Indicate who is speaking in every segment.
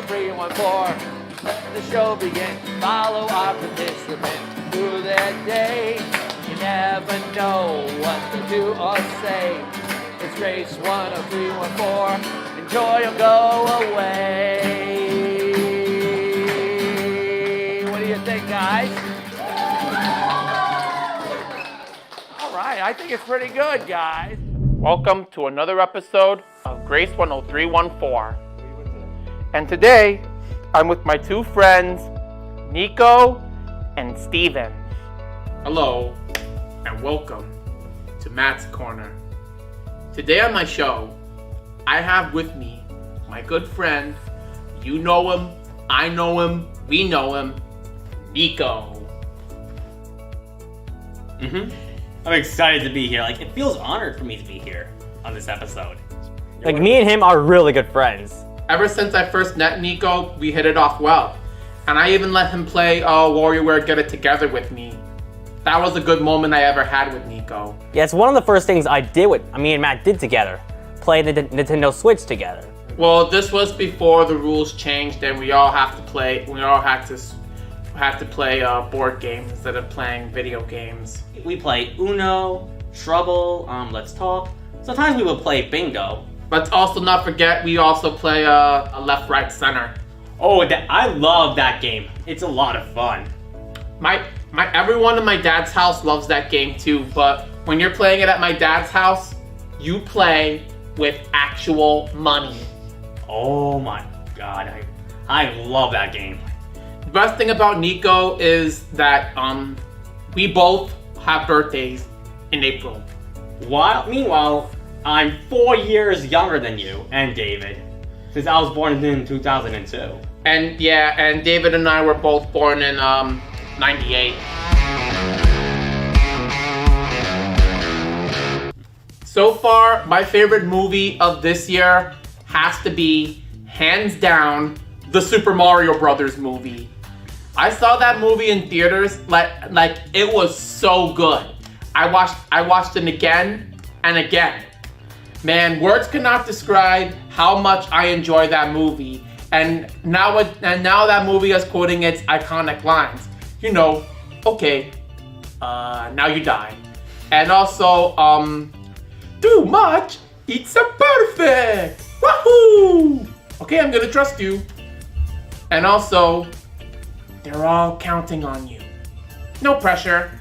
Speaker 1: 314. Let the show begin. Follow our participant through their day. You never know what to do or say. It's Grace 10314. Enjoy or go away. What do you think, guys? All right, I think it's pretty good, guys. Welcome to another episode of Grace 10314. And today, I'm with my two friends, Nico and Steven.
Speaker 2: Hello, and welcome to Matt's Corner. Today on my show, I have with me my good friend, you know him, I know him, we know him, Nico.
Speaker 3: I'm excited to be here. It feels honored for me to be here on this episode.
Speaker 4: Me and him are really good friends.
Speaker 2: Ever since I first met Nico, we hit it off well. And I even let him play WarioWare Get It Together with me. That was a good moment I ever had with Nico.
Speaker 4: Yeah, it's one of the first things me and Matt did together. Play the Nintendo Switch together.
Speaker 2: Well, this was before the rules changed and we all had to play board games instead of playing video games.
Speaker 3: We play Uno, Trouble, Let's Talk. Sometimes we will play Bingo.
Speaker 2: Let's also not forget we also play a left, right, center.
Speaker 3: Oh, I love that game. It's a lot of fun.
Speaker 2: Everyone in my dad's house loves that game too, but when you're playing it at my dad's house, you play with actual money.
Speaker 3: Oh my god, I love that game.
Speaker 2: The best thing about Nico is that we both have birthdays in April.
Speaker 3: Meanwhile, I'm 4 years younger than you and David, since I was born in 2002.
Speaker 2: And David and I were both born in 98. So far, my favorite movie of this year has to be, hands down, the Super Mario Brothers movie. I saw that movie in theaters, like it was so good. I watched it again and again. Man, words cannot describe how much I enjoy that movie. And now that movie is quoting its iconic lines. You know, okay, now you die. And also, too much, it's a perfect. Wahoo! Okay, I'm gonna trust you. And also, they're all counting on you. No pressure.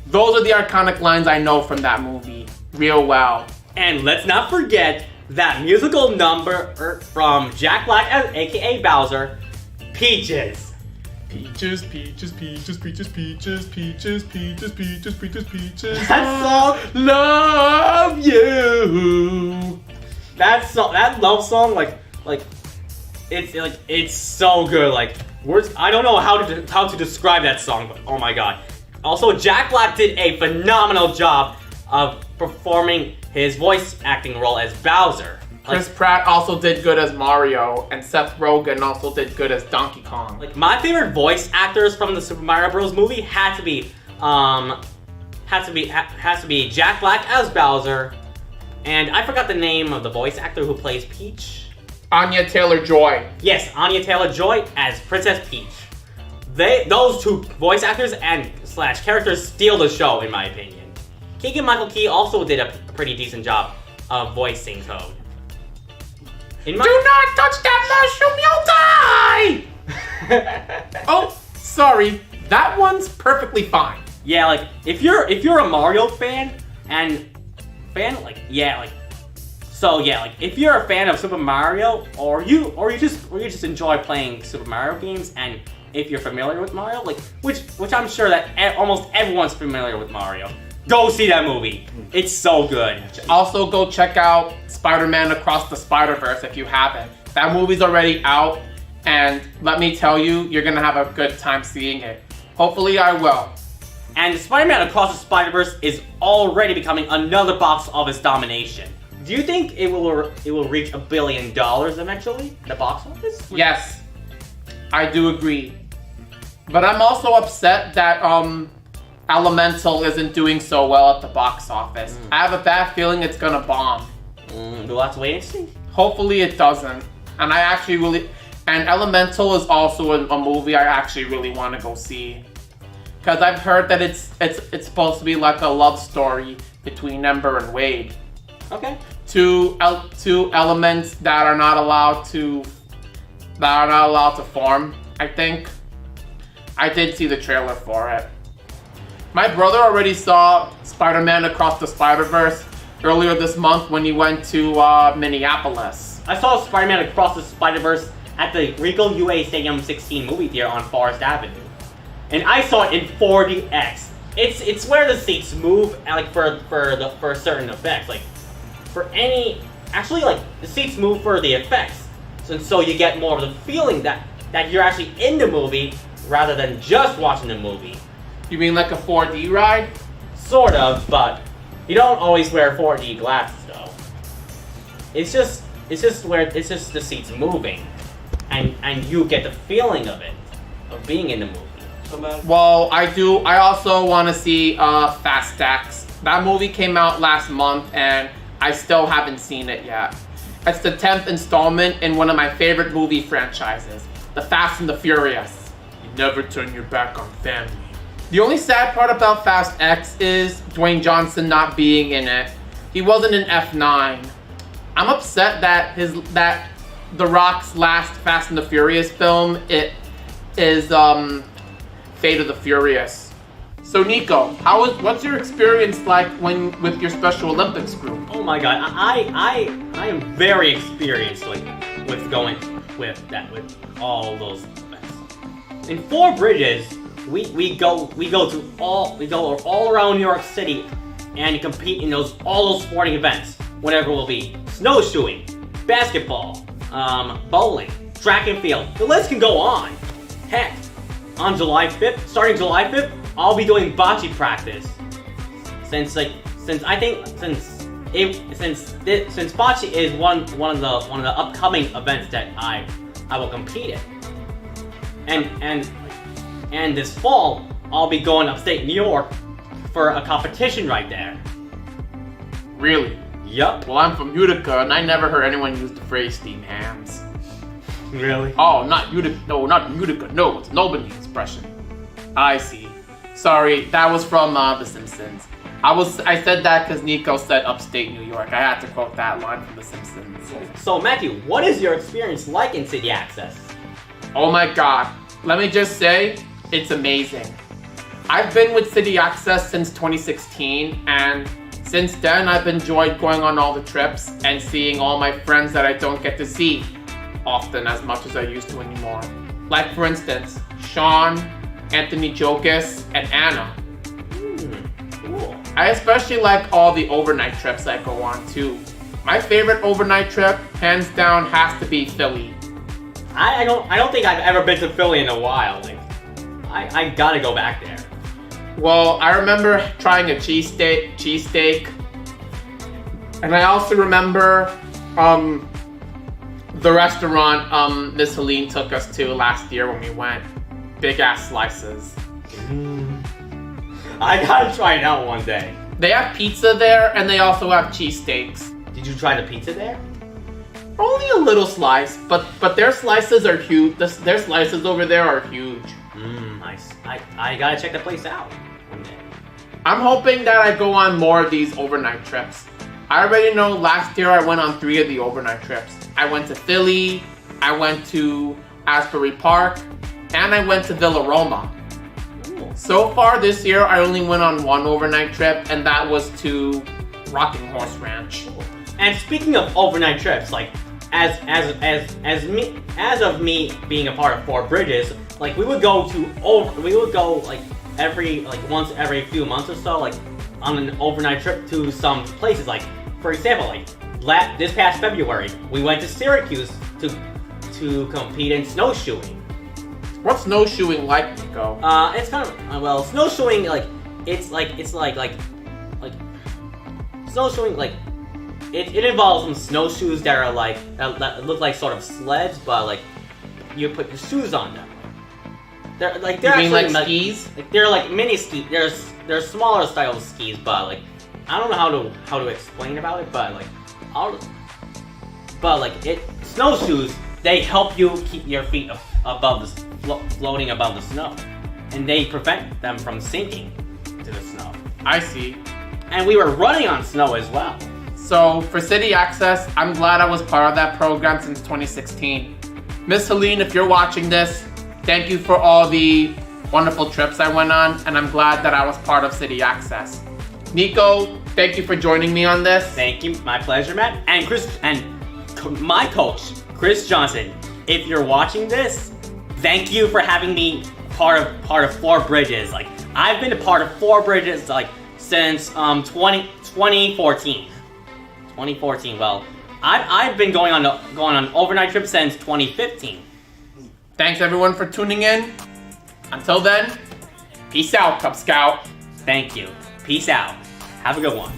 Speaker 2: Those are the iconic lines I know from that movie real well.
Speaker 3: And let's not forget that musical number from Jack Black, aka Bowser, Peaches.
Speaker 2: Peaches, peaches, peaches, peaches, peaches, peaches, peaches, peaches, peaches, peaches.
Speaker 3: That song,
Speaker 2: love you.
Speaker 3: that love song, it's so good. Words, I don't know how to describe that song, but oh my god. Also, Jack Black did a phenomenal job of performing his voice acting role as Bowser.
Speaker 2: Chris Pratt also did good as Mario, and Seth Rogen also did good as Donkey Kong.
Speaker 3: My favorite voice actors from the Super Mario Bros. Movie has to be Jack Black as Bowser, and I forgot the name of the voice actor who plays Peach.
Speaker 2: Anya Taylor-Joy.
Speaker 3: Yes, Anya Taylor-Joy as Princess Peach. Those two voice actors and / characters steal the show, in my opinion. Keegan-Michael Key also did a pretty decent job of voicing Toad. Do
Speaker 2: not touch that mushroom, you'll die! Oh, sorry. That one's perfectly fine.
Speaker 3: Yeah, if you're a Mario fan if you're a fan of Super Mario, or you just enjoy playing Super Mario games, and if you're familiar with Mario, which I'm sure that almost everyone's familiar with Mario, go see that movie. It's so good.
Speaker 2: Also, go check out Spider-Man Across the Spider-Verse if you haven't. That movie's already out, and let me tell you, you're gonna have a good time seeing it. Hopefully, I will.
Speaker 3: And Spider-Man Across the Spider-Verse is already becoming another box office domination. Do you think it will reach $1 billion eventually? The box office?
Speaker 2: Yes, I do agree. But I'm also upset that Elemental isn't doing so well at the box office. I have a bad feeling it's gonna bomb.
Speaker 3: We'll have to wait and see.
Speaker 2: Hopefully it doesn't. And I actually really, And Elemental is also a movie I actually really want to go see. Because I've heard that it's supposed to be like a love story between Ember and Wade.
Speaker 3: Okay.
Speaker 2: Two elements that are not allowed to form, I think. I did see the trailer for it. My brother already saw Spider-Man Across the Spider-Verse earlier this month when he went to Minneapolis.
Speaker 3: I saw Spider-Man Across the Spider-Verse at the Regal UA Stadium 16 movie theater on Forest Avenue. And I saw it in 4DX. It's where the seats move, like for certain effects. Like the seats move for the effects. So you get more of the feeling that you're actually in the movie rather than just watching the movie.
Speaker 2: You mean like a 4D ride?
Speaker 3: Sort of, but you don't always wear 4D glasses though. It's just the seats moving, and you get the feeling of it, of being in the movie.
Speaker 2: Well, I also want to see Fast X. That movie came out last month, and I still haven't seen it yet. It's the 10th installment in one of my favorite movie franchises, The Fast and the Furious. You never turn your back on family. The only sad part about Fast X is Dwayne Johnson not being in it. He wasn't in F9. I'm upset that The Rock's last Fast and the Furious film is Fate of the Furious. So Nico, what's your experience like with your Special Olympics group?
Speaker 3: Oh my god, I am very experienced with going with all those events. In Four Bridges, we go all around New York City and compete in all those sporting events. Whatever it will be, snowshoeing, basketball, bowling, track and field. The list can go on. Heck, on starting July 5th, I'll be doing bocce practice. Since bocce is one of the upcoming events that I will compete in. And this fall, I'll be going upstate New York for a competition right there.
Speaker 2: Really?
Speaker 3: Yup.
Speaker 2: Well, I'm from Utica, and I never heard anyone use the phrase steam hands.
Speaker 3: Really?
Speaker 2: Oh, not Utica. No, not Utica. No, it's an Albany expression. I see. Sorry, that was from The Simpsons. I said that because Nico said upstate New York. I had to quote that line from The Simpsons.
Speaker 3: So Matthew, what is your experience like in City Access?
Speaker 2: Oh my god. Let me just say, it's amazing. I've been with City Access since 2016, and since then I've enjoyed going on all the trips and seeing all my friends that I don't get to see often as much as I used to anymore. Like for instance, Sean, Anthony Jokas, and Anna.
Speaker 3: Cool.
Speaker 2: I especially like all the overnight trips I go on too. My favorite overnight trip, hands down, has to be Philly.
Speaker 3: I don't think I've ever been to Philly in a while. I gotta go back there.
Speaker 2: Well, I remember trying a cheesesteak. And I also remember the restaurant Miss Helene took us to last year when we went. Big ass slices.
Speaker 3: I gotta try it out one day.
Speaker 2: They have pizza there, and they also have cheesesteaks.
Speaker 3: Did you try the pizza there?
Speaker 2: Only a little slice, but their slices are huge. Their slices over there are huge.
Speaker 3: I gotta check the place out one day.
Speaker 2: I'm hoping that I go on more of these overnight trips. I already know last year I went on 3 of the overnight trips. I went to Philly, I went to Asbury Park, and I went to Villa Roma.
Speaker 3: Ooh.
Speaker 2: So far this year, I only went on 1 overnight trip, and that was to Rocking Horse Ranch.
Speaker 3: And speaking of overnight trips, as of me being a part of Four Bridges, we would go once every few months or so, on an overnight trip to some places. For example, this past February, we went to Syracuse to compete in snowshoeing.
Speaker 2: What's snowshoeing like, Nico?
Speaker 3: It's kind of snowshoeing. Snowshoeing. It involves some snowshoes that are that look like sort of sleds, but you put your shoes on them. They're
Speaker 2: you mean like skis?
Speaker 3: They're like mini skis. They're smaller style of skis, but I don't know how to explain about it, but snowshoes they help you keep your feet above floating above the snow, and they prevent them from sinking to the snow.
Speaker 2: I see.
Speaker 3: And we were running on snow as well.
Speaker 2: So for City Access, I'm glad I was part of that program since 2016. Miss Helene, if you're watching this, thank you for all the wonderful trips I went on, and I'm glad that I was part of City Access. Nico, thank you for joining me on this.
Speaker 3: Thank you, my pleasure, Matt. And my coach, Chris Johnson, if you're watching this, thank you for having me part of 4 Bridges. Like, I've been a part of 4 Bridges like since 2014. 2014. Well, I've been going on overnight trips since 2015.
Speaker 2: Thanks everyone for tuning in. Until then, peace out, Cub Scout.
Speaker 3: Thank you. Peace out. Have a good one.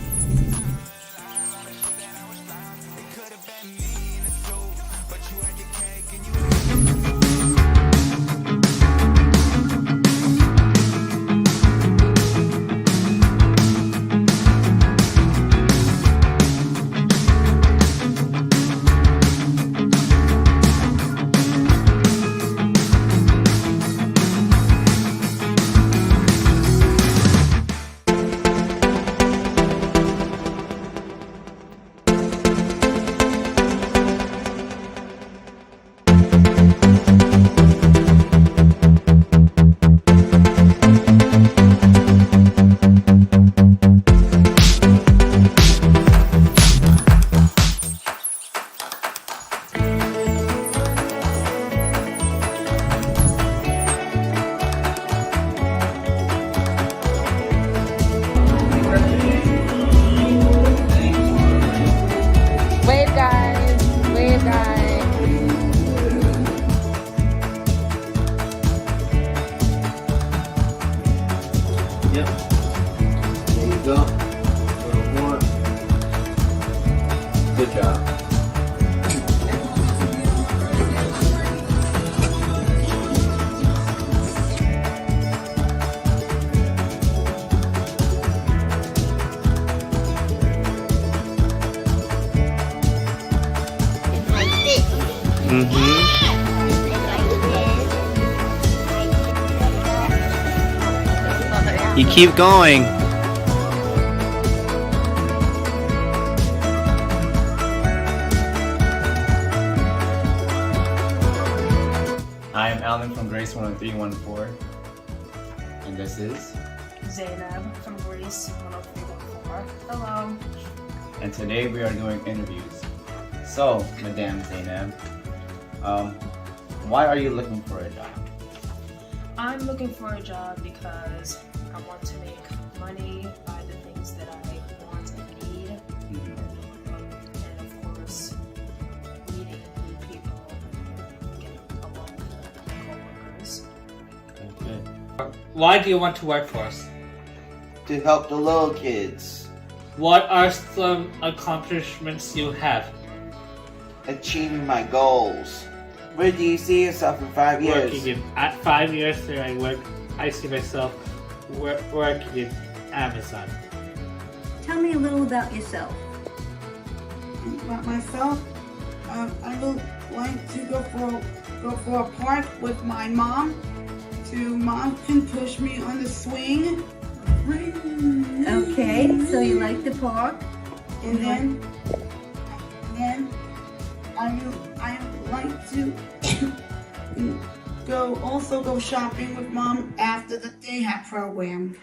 Speaker 5: Wave guys, wave guys.
Speaker 6: Yep. There you go. Little more. Good job. You keep going. I am Alan from Grace 10314. And this is.
Speaker 7: Zainab from Greece 10314. Hello.
Speaker 6: And today we are doing interviews. So, Madame Zainab, why are you looking for a job?
Speaker 7: I'm looking for a job because I want to make money, buy the things that I want and need, and of course, meeting new people and getting along with coworkers.
Speaker 6: Good.
Speaker 8: Why do you want to work for us?
Speaker 9: To help the little kids.
Speaker 8: What are some accomplishments you have?
Speaker 9: Achieving my goals. Where do you see yourself in 5 years?
Speaker 8: Working in, at 5 years there I see myself working in Amazon.
Speaker 10: Tell me a little about yourself.
Speaker 11: About myself, I would like to go for a park with my mom. Mom can push me on the swing.
Speaker 10: Okay, so you like the park?
Speaker 11: And then I would like to go shopping with Mom after the day hat program.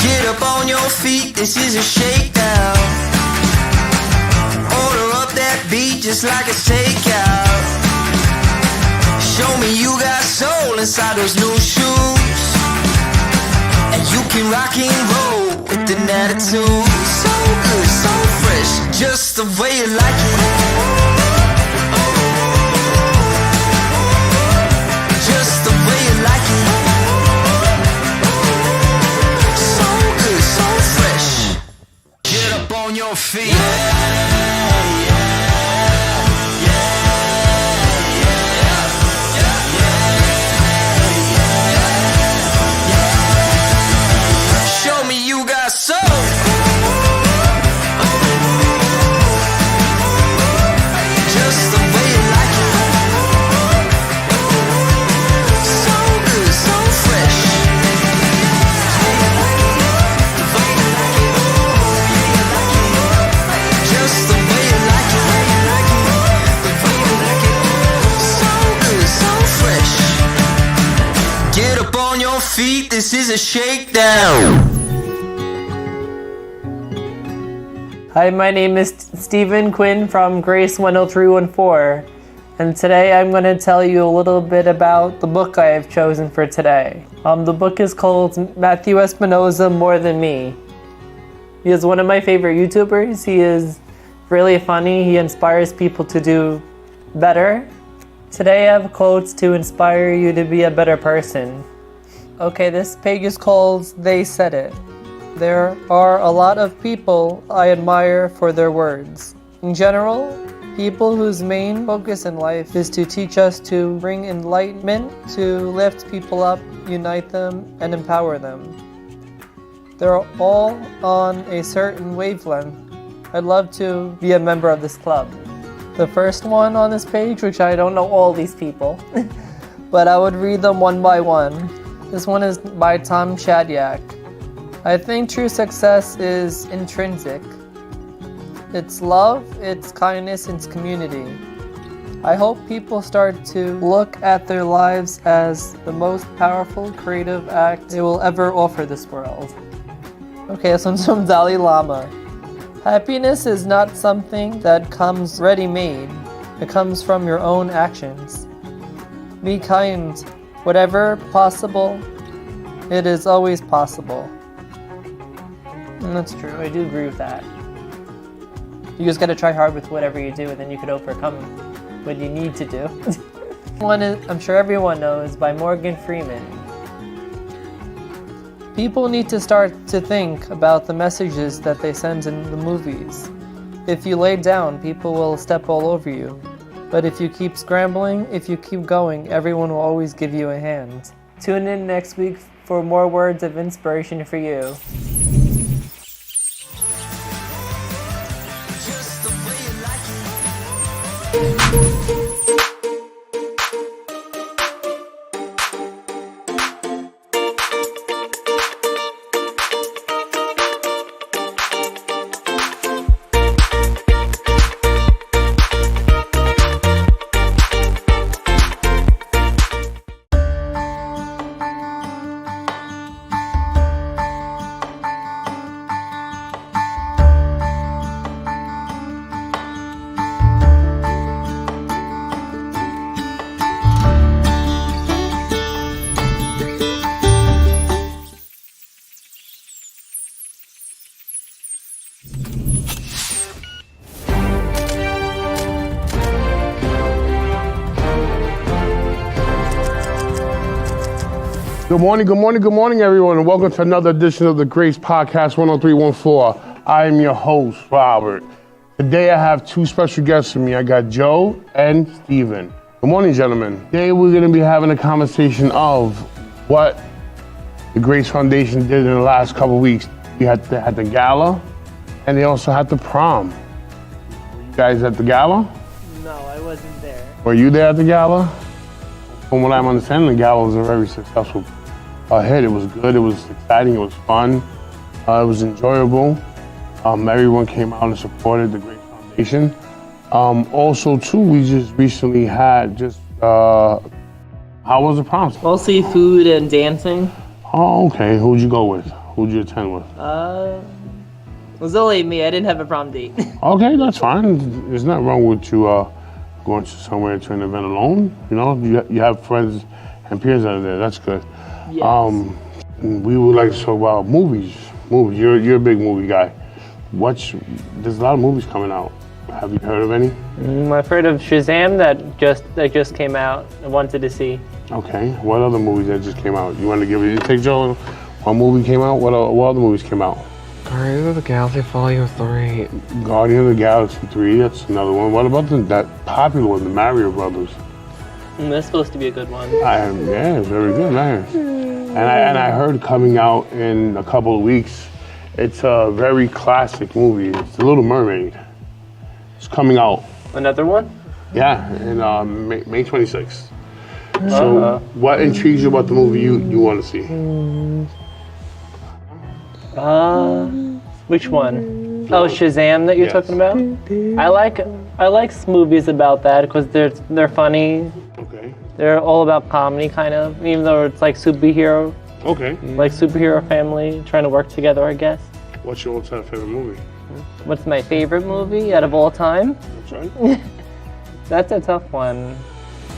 Speaker 12: Get up on your feet, this is a shakedown. Order up that beat just like a takeout. Show me you got soul inside those new shoes. And you can rock and roll with an attitude. So good, so fresh, just the way you like it. Just the way you like it. So good, so fresh. Get up on your feet. feet, this is a shakedown.
Speaker 13: Hi, my name is Stephen Quinn from Grace 10314, and today I'm going to tell you a little bit about the book I have chosen for today. The book is called Matthew Espinosa More Than Me. He is one of my favorite YouTubers. He is really funny. He inspires people to do better. Today I have quotes to inspire you to be a better person. Okay, this page is called They Said It. There are a lot of people I admire for their words. In general, people whose main focus in life is to teach us to bring enlightenment, to lift people up, unite them, and empower them. They're all on a certain wavelength. I'd love to be a member of this club. The first one on this page, which I don't know all these people, but I would read them one by one. This one is by Tom Shadyac. I think true success is intrinsic. It's love, it's kindness, it's community. I hope people start to look at their lives as the most powerful creative act they will ever offer this world. Okay, this one's from Dalai Lama. Happiness is not something that comes ready-made. It comes from your own actions. Be kind. Whatever possible, it is always possible. And that's true, I do agree with that. You just gotta try hard with whatever you do, and then you could overcome what you need to do. One is, I'm sure everyone knows, by Morgan Freeman. People need to start to think about the messages that they send in the movies. If you lay down, people will step all over you. But if you keep scrambling, if you keep going, everyone will always give you a hand. Tune in next week for more words of inspiration for you.
Speaker 14: Good morning, everyone, and welcome to another edition of the Grace Podcast 10314. I am your host, Robert. Today I have two special guests with me. I got Joe and Steven. Good morning, gentlemen. Today we're going to be having a conversation of what the Grace Foundation did in the last couple of weeks. We had the gala, and they also had the prom. Were you guys at the gala?
Speaker 13: No, I wasn't there.
Speaker 14: Were you there at the gala? From what I'm understanding, the gala was a very successful hit. It was good, it was exciting, it was fun, it was enjoyable. Everyone came out and supported the Grace Foundation. Also, too, we just recently had how was the prom?
Speaker 13: Mostly food and dancing.
Speaker 14: Oh, okay. Who'd you go with? Who'd you attend with?
Speaker 13: It was only me. I didn't have a prom date.
Speaker 14: Okay, that's fine. There's nothing wrong with you going somewhere to an event alone. You know, you have friends and peers out there. That's good. Yes. We would like to talk about movies. You're a big movie guy. There's a lot of movies coming out. Have you heard of any?
Speaker 13: I've heard of Shazam that just came out. I wanted to see.
Speaker 14: Okay. What other movies that just came out? You want to give it? Take Joe. What movie came out? What other movies came out?
Speaker 1: Guardians of the Galaxy Volume 3.
Speaker 14: Guardians of the Galaxy 3. That's another one. What about that popular one, the Mario Brothers?
Speaker 13: That's supposed to be a good one.
Speaker 14: Yeah, it's very good, man. And I heard coming out in a couple of weeks, it's a very classic movie. It's The Little Mermaid. It's coming out.
Speaker 13: Another one?
Speaker 14: Yeah, in May 26th. So what intrigues you about the movie you want to see?
Speaker 13: Which one? Oh, Shazam that you're talking about? I like movies about that because they're funny.
Speaker 14: Okay.
Speaker 13: They're all about comedy, kind of, even though it's like superhero
Speaker 14: Okay.
Speaker 13: Like superhero family trying to work together, I guess.
Speaker 14: What's your all-time favorite movie?
Speaker 13: What's my favorite movie out of all time?
Speaker 14: That's right.
Speaker 13: That's a tough one.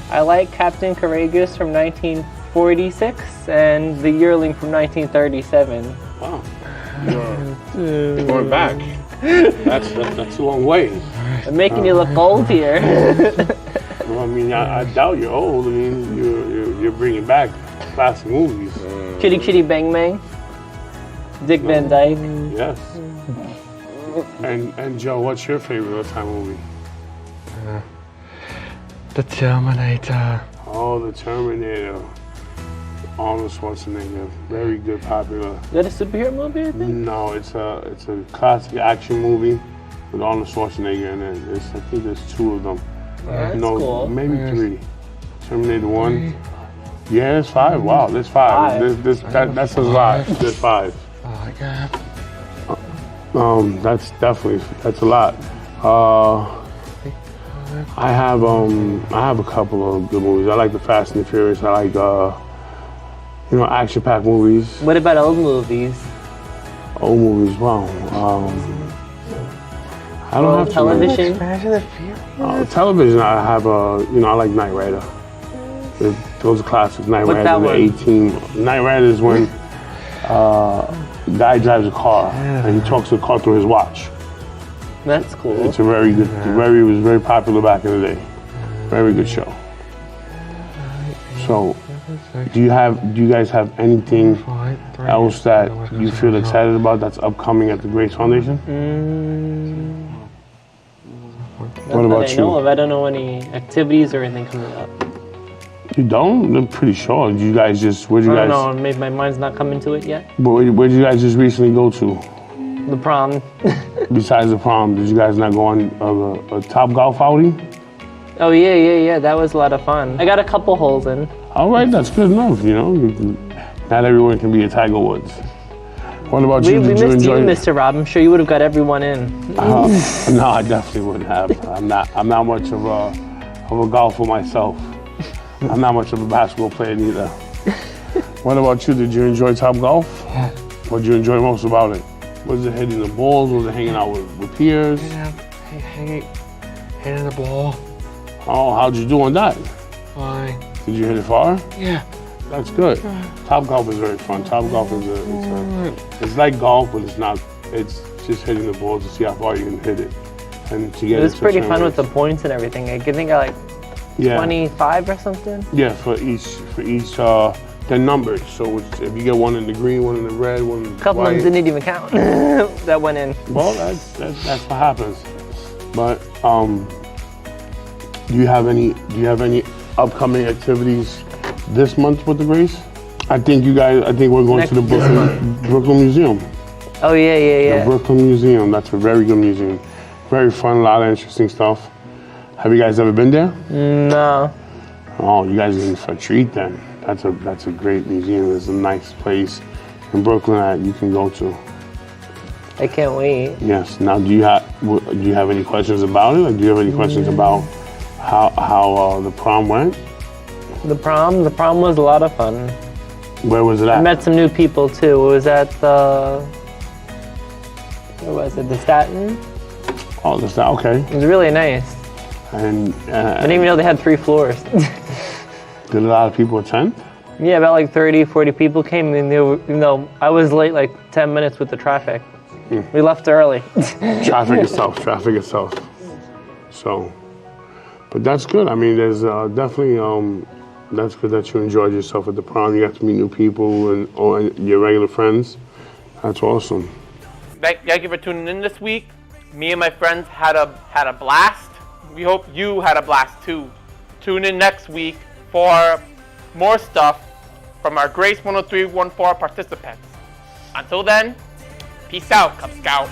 Speaker 13: I like Captain Courageous from 1946 and The Yearling from 1937.
Speaker 14: Wow. You're going back. That's a long way.
Speaker 13: I'm making you look old here.
Speaker 14: Well, I mean, I doubt you're old. I mean, you're bringing back classic movies.
Speaker 13: Kitty Kitty Bang Bang. Dick Van Dyke.
Speaker 14: Yes. And Joe, what's your favorite all-time movie?
Speaker 15: The Terminator.
Speaker 14: Oh, The Terminator. Arnold Schwarzenegger. Very good, popular.
Speaker 13: Is that a superhero movie, I think?
Speaker 14: No, it's a classic action movie with Arnold Schwarzenegger in it. I think there's 2 of them.
Speaker 13: That's
Speaker 14: no,
Speaker 13: cool.
Speaker 14: maybe 3. Terminator 1. Yeah, there's 5. Wow, there's 5. That's a lot. There's 5.
Speaker 15: Oh, God.
Speaker 14: That's a lot. I have a couple of good movies. I like the Fast and the Furious. I like action-packed movies.
Speaker 13: What about old movies?
Speaker 14: Old movies, wow. I don't have
Speaker 13: television.
Speaker 14: Television. I have I like Knight Rider. Those are classics. Knight
Speaker 13: What's that
Speaker 14: Rider.
Speaker 13: one?
Speaker 14: Knight Rider is when guy drives a car and he talks to the car through his watch.
Speaker 13: That's cool.
Speaker 14: It's a very good. It was very popular back in the day. Very good show. So, do you guys have anything else that you feel excited about that's upcoming at the Grace Foundation? What about
Speaker 13: I know of. I don't know any activities or anything coming up.
Speaker 14: You don't? I'm pretty sure. Where'd you guys?
Speaker 13: I don't know. Maybe my mind's not coming to it yet.
Speaker 14: But where'd you guys just recently go to?
Speaker 13: The prom.
Speaker 14: Besides the prom, did you guys not go on a Top Golf outing?
Speaker 13: Oh yeah. That was a lot of fun. I got a couple holes in.
Speaker 14: All right, that's good enough. Not everyone can be a Tiger Woods. What about you? Did you enjoy it?
Speaker 13: Mr. Rob. I'm sure you would have got everyone in.
Speaker 14: No, I definitely wouldn't have. I'm not much of a golfer myself. I'm not much of a basketball player neither. What about you? Did you enjoy Top Golf?
Speaker 15: Yeah.
Speaker 14: What did you enjoy most about it? Was it hitting the balls? Was it hanging out with peers?
Speaker 15: Yeah, hitting the ball.
Speaker 14: Oh, how'd you do on that?
Speaker 15: Fine.
Speaker 14: Did you hit it far?
Speaker 15: Yeah.
Speaker 14: That's good. Top Golf is very fun. Top Golf is it's like golf, but it's not. It's just hitting the balls to see how far you can hit it, and to get
Speaker 13: It was pretty fun with the points and everything. I think I like 25 or something.
Speaker 14: Yeah, for each, they're numbered. So if you get one in the green, one in the red, one in the
Speaker 13: A couple
Speaker 14: white,
Speaker 13: ones didn't even count. That went in.
Speaker 14: Well, that's what happens. But do you have any upcoming activities this month with the Grace? I think we're going to the Brooklyn Museum.
Speaker 13: Oh yeah.
Speaker 14: The Brooklyn Museum. That's a very good museum. Very fun, a lot of interesting stuff. Have you guys ever been there?
Speaker 13: No.
Speaker 14: Oh, you guys are in for a treat then. That's a great museum. It's a nice place in Brooklyn that you can go to.
Speaker 13: I can't wait.
Speaker 14: Yes. Now, do you have any questions about it? Like, do you have any questions about how the prom went?
Speaker 13: The prom was a lot of fun.
Speaker 14: Where was it at?
Speaker 13: I met some new people too. It was at the Staten?
Speaker 14: Oh, the Staten. Okay.
Speaker 13: It was really nice.
Speaker 14: And
Speaker 13: I didn't even know they had 3 floors.
Speaker 14: Did a lot of people attend?
Speaker 13: Yeah, about like 30, 40 people came, and even though I was late like 10 minutes with the traffic. We left early.
Speaker 14: Traffic itself. So, but that's good. I mean, there's definitely, that's good that you enjoyed yourself at the prom. You got to meet new people and your regular friends. That's awesome.
Speaker 1: Thank you for tuning in this week. Me and my friends had a blast. We hope you had a blast too. Tune in next week for more stuff from our Grace 10314 participants. Until then, peace out, Cub Scout.